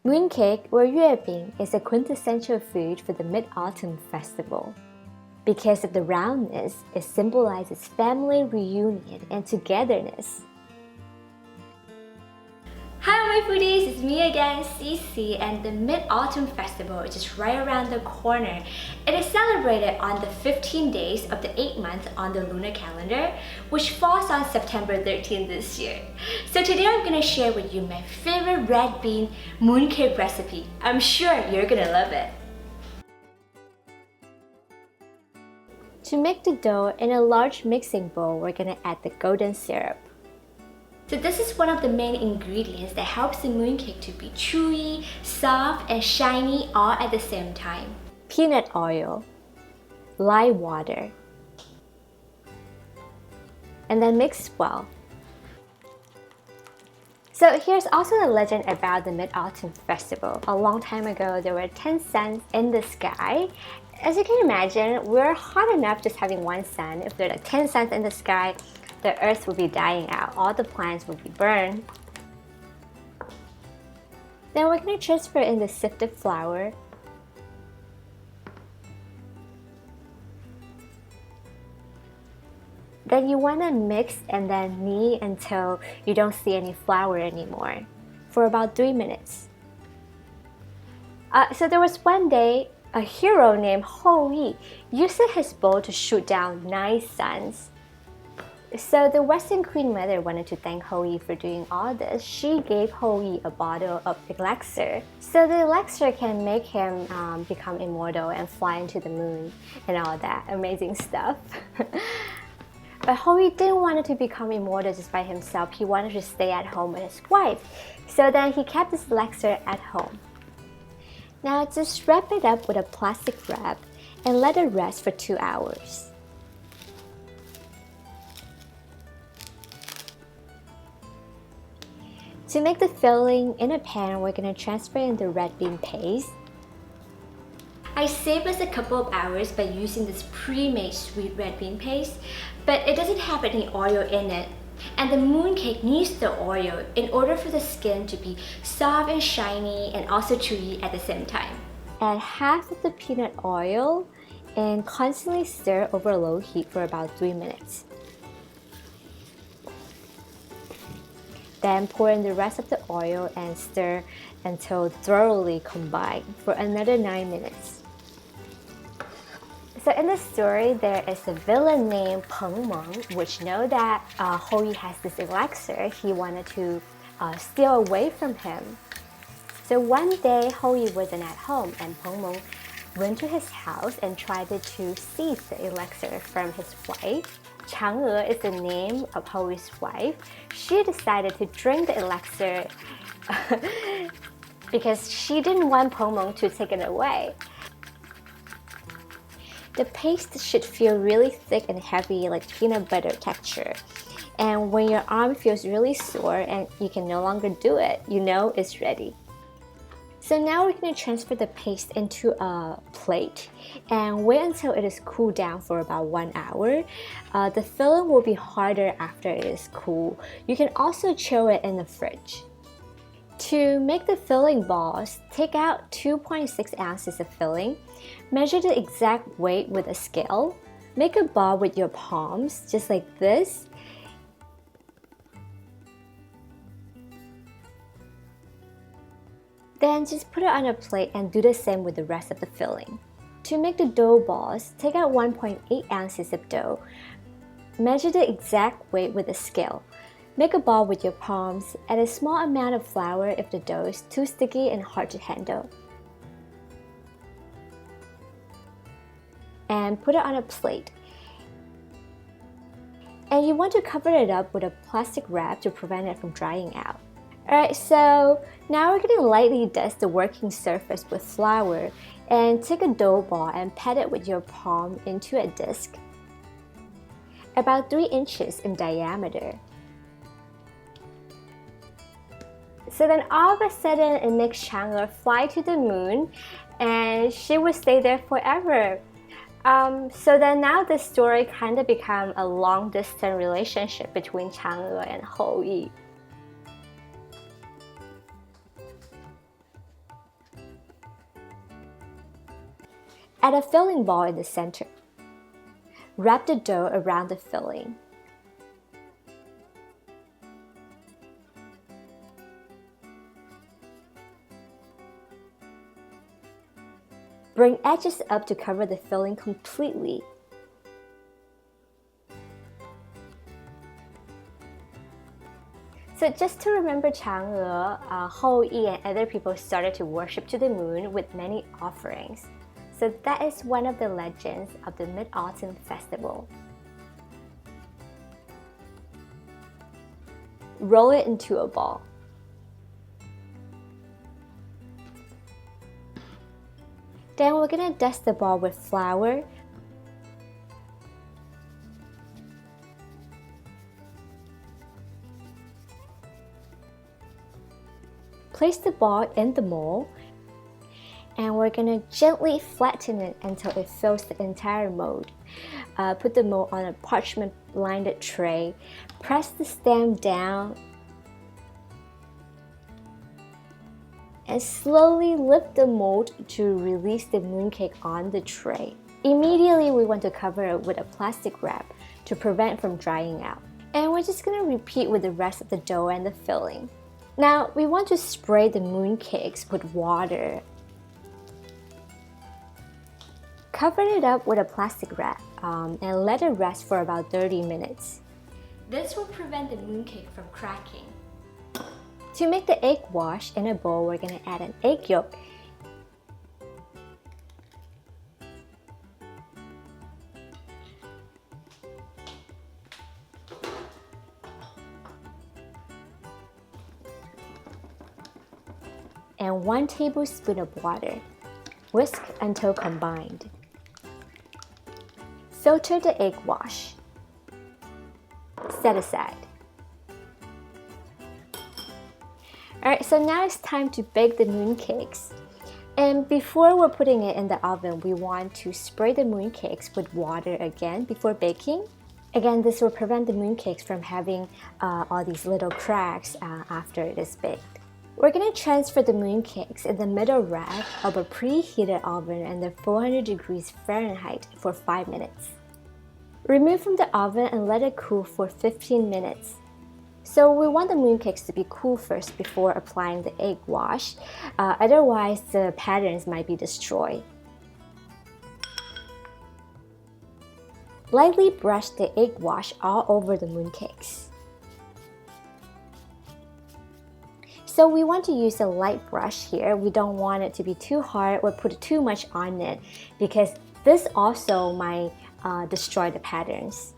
Mooncake or yuebing is a quintessential food for the Mid-Autumn Festival. Because of the roundness, it symbolizes family reunion and togetherness. Hi my foodies, it's me again, CiCi, and the Mid-Autumn Festival is just right around the corner. It is celebrated on the 15 days of the 8th month on the lunar calendar, which falls on September 13th this year. So today I'm going to share with you my favorite red bean mooncake recipe. I'm sure you're going to love it. To make the dough in a large mixing bowl, we're going to add the golden syrup. So this is one of the main ingredients that helps the mooncake to be chewy, soft, and shiny all at the same time. Peanut oil, lye water, and then mix well. So here's also a legend about the Mid-Autumn Festival. A long time ago, there were 10 suns in the sky. As you can imagine, we're hot enough just having one sun. If there are 10 suns in the sky, the earth will be dying out. All the plants will be burned. Then we're going to transfer in the sifted flour. Then you want to mix and then knead until you don't see any flour anymore for about 3 minutes. So there was one day, a hero named Hou used his bow to shoot down 9 suns. So the Western Queen Mother wanted to thank Hou for doing all this. She gave Hou a bottle of elixir. So the elixir can make him become immortal and fly into the moon and all that amazing stuff. But Hou didn't want to become immortal just by himself. He wanted to stay at home with his wife. So then he kept this elixir at home. Now just wrap it up with a plastic wrap and let it rest for 2 hours. To make the filling in a pan, we're going to transfer in the red bean paste. I saved us a couple of hours by using this pre-made sweet red bean paste, but it doesn't have any oil in it. And the mooncake needs the oil in order for the skin to be soft and shiny and also chewy at the same time. Add half of the peanut oil and constantly stir over low heat for about 3 minutes. Then pour in the rest of the oil and stir until thoroughly combined for another 9 minutes. So in the story, there is a villain named Peng Meng, which knows that Hou has this elixir. He wanted to steal away from him. So one day, Hou wasn't at home and Peng Meng went to his house and tried to seize the elixir from his wife. Chang'e is the name of Hou's wife. She decided to drink the elixir because she didn't want Peng Meng to take it away. The paste should feel really thick and heavy, like peanut butter texture. And when your arm feels really sore and you can no longer do it, you know it's ready. So now we're going to transfer the paste into a plate and wait until it is cooled down for about 1 hour. The filling will be harder after it is cool. You can also chill it in the fridge. To make the filling balls, take out 2.6 ounces of filling. Measure the exact weight with a scale. Make a ball with your palms, just like this. Then just put it on a plate and do the same with the rest of the filling. To make the dough balls, take out 1.8 ounces of dough. Measure the exact weight with a scale. Make a ball with your palms. Add a small amount of flour if the dough is too sticky and hard to handle. And put it on a plate. And you want to cover it up with a plastic wrap to prevent it from drying out. Alright, so now we're going to lightly dust the working surface with flour and take a dough ball and pat it with your palm into a disc, about 3 inches in diameter. So then all of a sudden it makes Chang'e fly to the moon and she would stay there forever. So then now the story kind of become a long-distance relationship between Chang'e and Hou. Add a filling ball in the center. Wrap the dough around the filling. Bring edges up to cover the filling completely. So just to remember Chang'e, Hou Yi and other people started to worship to the moon with many offerings. So that is one of the legends of the Mid-Autumn Festival. Roll it into a ball. Then we're gonna dust the ball with flour. Place the ball in the mold, and we're gonna gently flatten it until it fills the entire mold. Put the mold on a parchment lined tray. Press the stem down and slowly lift the mold to release the mooncake on the tray. Immediately we want to cover it with a plastic wrap to prevent from drying out. And we're just gonna repeat with the rest of the dough and the filling. Now we want to spray the mooncakes with water. Cover it up with a plastic wrap and let it rest for about 30 minutes. This will prevent the mooncake from cracking. To make the egg wash in a bowl, we're going to add an egg yolk. And 1 tablespoon of water. Whisk until combined. Filter the egg wash. Set aside. Alright, so now it's time to bake the mooncakes. And before we're putting it in the oven, we want to spray the mooncakes with water again before baking. Again, this will prevent the mooncakes from having all these little cracks after it is baked. We're going to transfer the mooncakes in the middle rack of a preheated oven under 400 degrees Fahrenheit for 5 minutes. Remove from the oven and let it cool for 15 minutes. So we want the mooncakes to be cool first before applying the egg wash, otherwise the patterns might be destroyed. Lightly brush the egg wash all over the mooncakes. So we want to use a light brush here. We don't want it to be too hard or put too much on it because this also might destroy the patterns.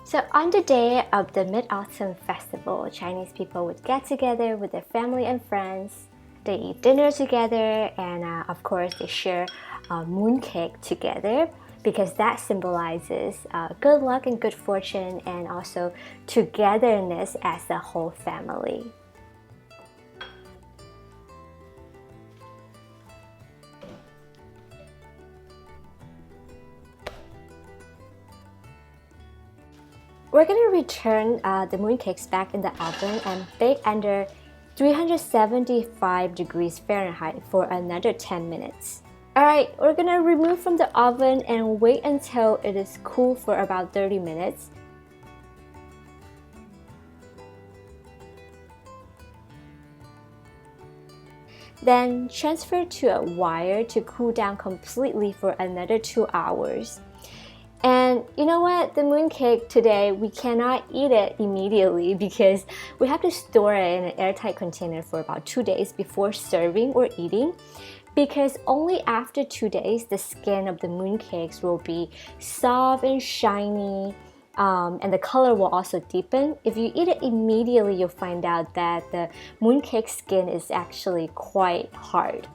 So on the day of the Mid-Autumn Festival, Chinese people would get together with their family and friends. They eat dinner together and of course they share mooncake together because that symbolizes good luck and good fortune and also togetherness as a whole family. We're going to return the mooncakes back in the oven and bake under 375 degrees Fahrenheit for another 10 minutes. Alright, we're going to remove from the oven and wait until it is cool for about 30 minutes. Then transfer to a wire to cool down completely for another 2 hours. And you know what? The mooncake today, we cannot eat it immediately because we have to store it in an airtight container for about 2 days before serving or eating. Because only after 2 days, the skin of the mooncakes will be soft and shiny, and the color will also deepen. If you eat it immediately, you'll find out that the mooncake skin is actually quite hard.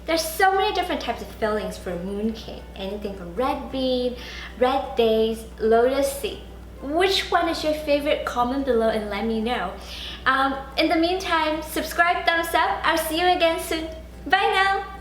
There's so many different types of fillings for mooncake. Anything from red bean, red dates, lotus seed. Which one is your favorite? Comment below and let me know. In the meantime, subscribe, thumbs up. I'll see you again soon. Bye now!